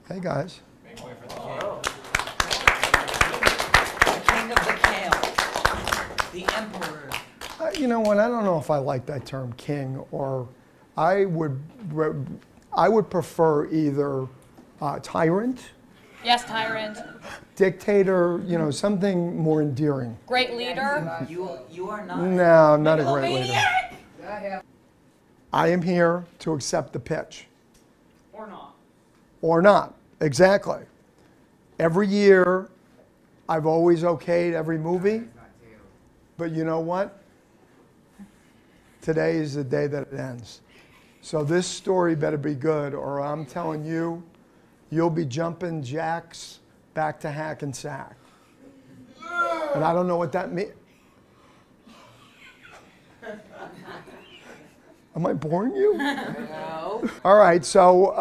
Hey guys. Oh. The king of the camp, the emperor. You know what? I don't know if I like that term, king, or I would prefer either tyrant. Yes, tyrant. Dictator. You know, something more endearing. Great leader. You are not. No, I'm not a great leader. I am here to accept the pitch. Or not. Or not. Exactly. Every year, I've always okayed every movie. But you know what? Today is the day that it ends. So this story better be good, or I'm telling you, you'll be jumping jacks back to Hackensack. And I don't know what that means. Am I boring you? No. All right, so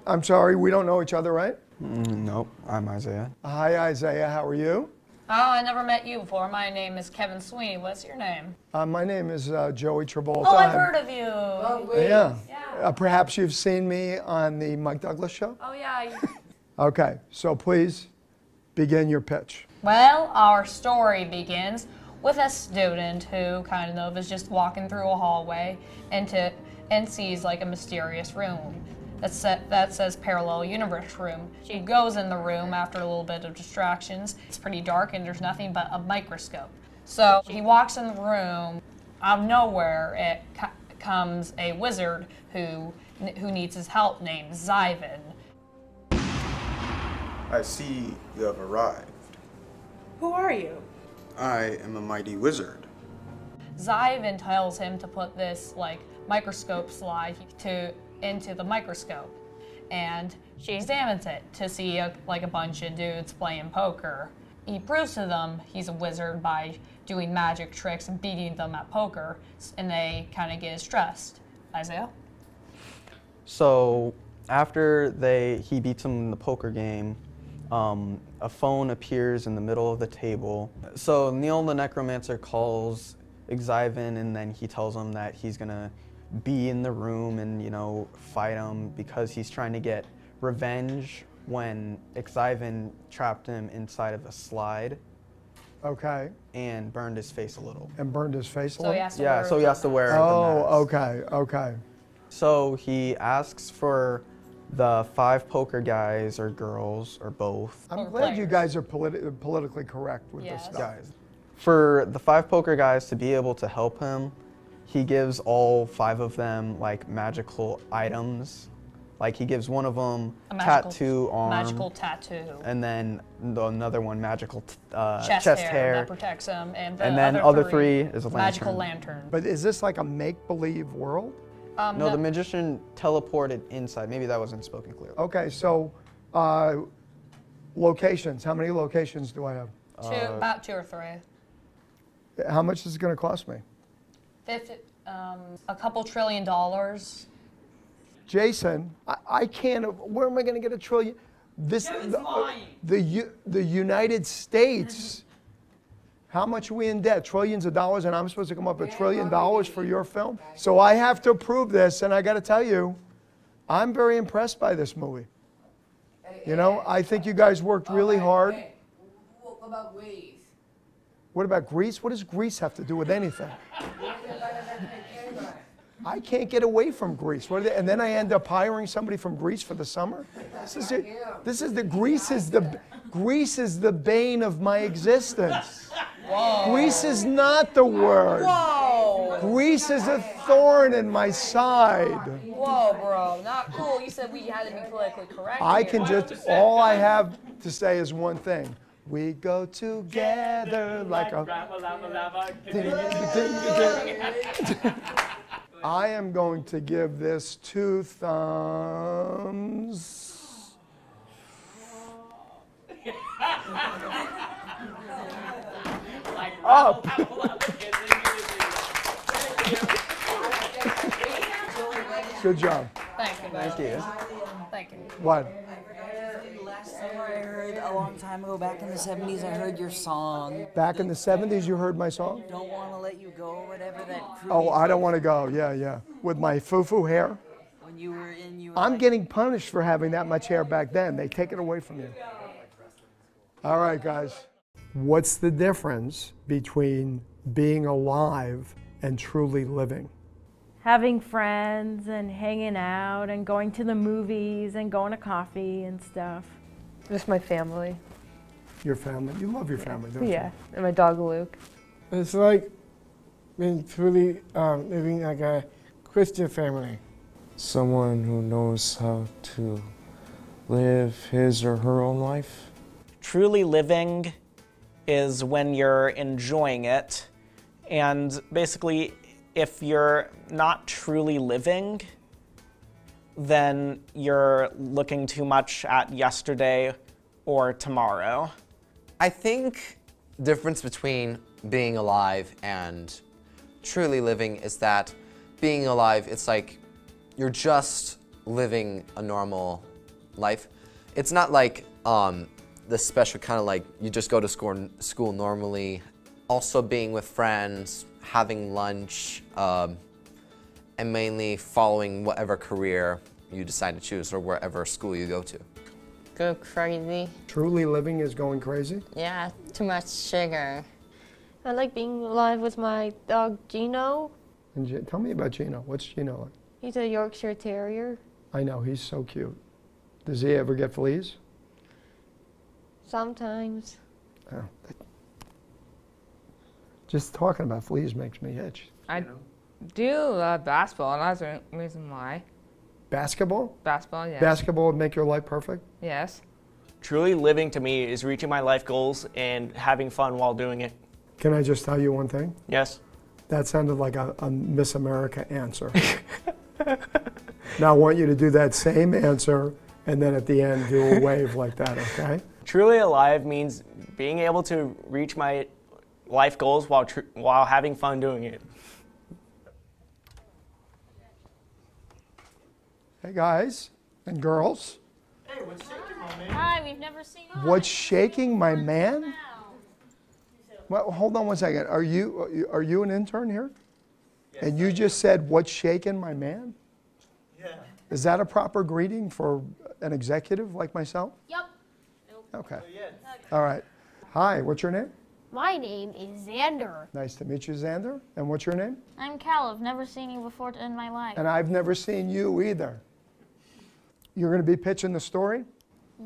I'm sorry, we don't know each other, right? Nope, I'm Isaiah. Hi, Isaiah, how are you? Oh, I never met you before. My name is Kevin Sweeney. What's your name? My name is Joey Travolta. Oh, I've heard of you. Oh, wait. Yeah. Perhaps you've seen me on the Mike Douglas show? Oh, yeah. Okay, so please begin your pitch. Well, our story begins with a student who kind of is just walking through a hallway and sees like a mysterious room that says parallel universe room. She goes in the room after a little bit of distractions. It's pretty dark and there's nothing but a microscope. So he walks in the room. Out of nowhere, comes a wizard who needs his help, named Zyvan. I see you have arrived. Who are you? I am a mighty wizard. Zyvan tells him to put this like microscope slide into the microscope, and she examines it to see a bunch of dudes playing poker. He proves to them he's a wizard by doing magic tricks and beating them at poker, and they kind of get stressed. Isaiah? So after he beats him in the poker game, a phone appears in the middle of the table. So Neil the Necromancer calls Zyvan, and then he tells him that he's gonna be in the room and, you know, fight him because he's trying to get revenge when Zyvan trapped him inside of a slide. Okay. And burned his face a little. And burned his face a So little? he has to So he has to wear the mask. Oh, okay, okay. So he asks for the 5 poker guys or girls or both. I'm glad you guys are politically correct with this stuff. Guys. For the 5 poker guys to be able to help him, he gives all 5 of them like magical items. Like he gives one of them a magical, tattoo arm. Magical tattoo. And then another one magical chest hair that protects him. And then other three is a lantern. Magical lantern. But is this like a make-believe world? No, the magician teleported inside. Maybe that wasn't spoken clearly. Okay, so locations. How many locations do I have? About 2 or 3. How much is it going to cost me? A couple $1 trillion. Jason, I can't. Where am I going to get $1 trillion? The United States. How much are we in debt? Trillions of dollars, and I'm supposed to come up with $1 trillion for your film? So I have to prove this, and I got to tell you, I'm very impressed by this movie. You know, I think you guys worked really hard. What about Greece? What about Greece? What does Greece have to do with anything? I can't get away from Greece. And then I end up hiring somebody from Greece for the summer. Greece is the bane of my existence. Whoa. Greece is not the word. Whoa. Greece is a thorn in my side. Whoa, bro, not cool. You said we had to be politically correct. All I have to say is one thing. We go together like a... I am going to give this 2 thumbs. Up. Good job. Thank you. Thank you. Thank you. What? Last summer I heard, a long time ago, back in the 70s, I heard your song. Back in the 70s, you heard my song? Don't Want to Let You Go, whatever that crew. Oh, I don't want to go. Yeah, yeah. With my foo-foo hair? When When you were in, you were I'm like, getting punished for having that much hair back then. They take it away from you. All right, guys. What's the difference between being alive and truly living? Having friends and hanging out and going to the movies and going to coffee and stuff. Just my family. Your family. You love your family, don't Yeah, and my dog Luke. It's like being truly living like a Christian family. Someone who knows how to live his or her own life. Truly living is when you're enjoying it, and basically if you're not truly living, then you're looking too much at yesterday or tomorrow. I think the difference between being alive and truly living is that being alive, it's like you're just living a normal life. It's not like the special kind of like you just go to school normally. Also being with friends, having lunch, and mainly following whatever career you decide to choose or wherever school you go to. Go crazy. Truly living is going crazy? Yeah, too much sugar. I like being alive with my dog Gino. And tell me about Gino. What's Gino like? He's a Yorkshire Terrier. I know, he's so cute. Does he ever get fleas? Sometimes. Oh, just talking about fleas makes me itch. I do basketball, and that's the reason why. Basketball? Basketball, yeah. Basketball would make your life perfect? Yes. Truly living to me is reaching my life goals and having fun while doing it. Can I just tell you one thing? Yes. That sounded like a Miss America answer. Now I want you to do that same answer and then at the end do a wave like that, okay? Truly alive means being able to reach my life goals while having fun doing it. Hey guys and girls. Hey, what's shaking my man? Hi, we've never seen you. What's shaking my man? Well, hold on one second. Are you an intern here? Yes, and you just said, what's shaking my man? Yeah. Is that a proper greeting for an executive like myself? Yep. Okay. All right. Hi, what's your name? My name is Xander. Nice to meet you, Xander. And what's your name? I'm Cal. I've never seen you before in my life. And I've never seen you either. You're going to be pitching the story?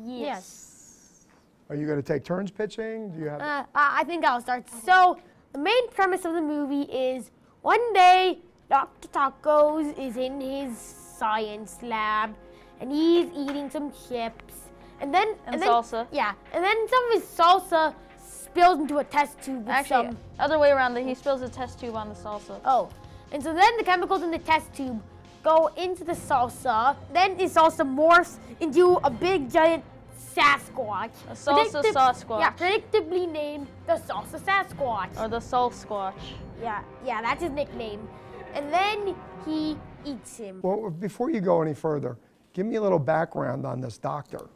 Yes. Are you going to take turns pitching? Do you have? I think I'll start. So, the main premise of the movie is one day Dr. Tacos is in his science lab and he's eating some chips. And then salsa. Yeah. And then some of his salsa spills into a test tube with Actually, other way around, he spills a test tube on the salsa. Oh. And so then the chemicals in the test tube go into the salsa. Then the salsa morphs into a big giant Sasquatch. A salsa Sasquatch. Yeah, predictably named the Salsa Sasquatch. Or the Salt Squatch. Yeah, that's his nickname. And then he eats him. Well, before you go any further, give me a little background on this doctor.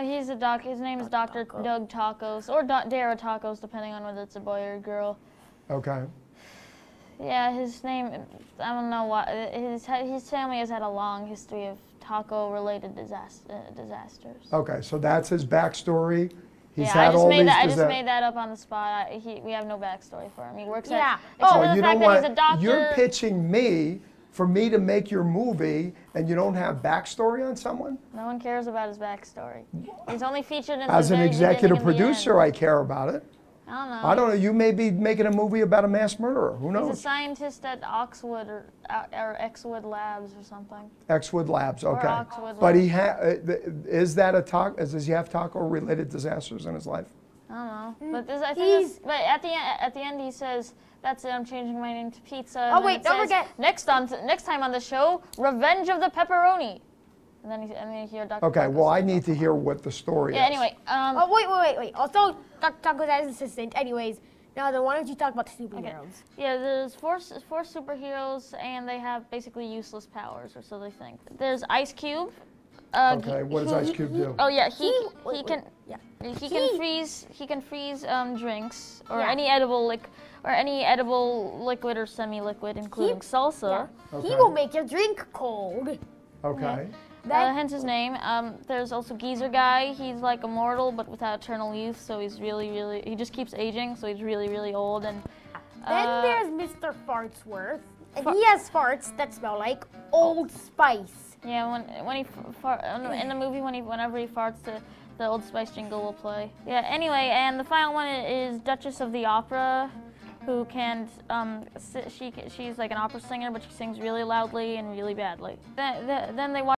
He's a doc. His name is Dr. Doug Tacos, or Dara Tacos, depending on whether it's a boy or a girl. Okay. Yeah, his name, I don't know what, his family has had a long history of taco-related disasters. Okay, so that's his backstory. He's yeah, had all these I just made that up on the spot. We have no backstory for him. He works at, oh, you know what? He's a doctor. You're pitching me for me to make your movie and you don't have backstory on someone? No one cares about his backstory. He's only featured in As the an very executive beginning and the producer, end. I care about it. I don't know. I don't know. You may be making a movie about a mass murderer. Who knows? He's a scientist at Oxwood or Exwood Labs or something. Exwood Labs, okay. Oxwood But Labs. Is that a taco? Does he have taco-related disasters in his life? I don't know. But I think but at the end he says, "That's it. I'm changing my name to Pizza." And Oh wait, don't forget. Next time on the show, Revenge of the Pepperoni. And then you hear Dr. Okay. Tacos Well, I say need that. to hear what the story Yeah. is. Anyway. Oh wait. Also, Dr. Tacos as his assistant. Anyways, now then, why don't you talk about the superheroes? Okay. Yeah, there's four superheroes, and they have basically useless powers, or so they think. There's Ice Cube. Okay. What does Ice Cube do? Oh yeah, he can freeze drinks or any edible liquid or semi-liquid, including salsa. Yeah. He will make your drink cold. Okay. Hence his name. There's also Geezer Guy. He's like immortal, but without eternal youth. So he's really, he just keeps aging. So he's really old. And then there's Mr. Fartsworth, and he has farts that smell like Old Spice. Yeah, when he in the movie whenever he farts, the Old Spice jingle will play. Yeah. Anyway, and the final one is Duchess of the Opera, who can she's like an opera singer, but she sings really loudly and really badly. Then they watch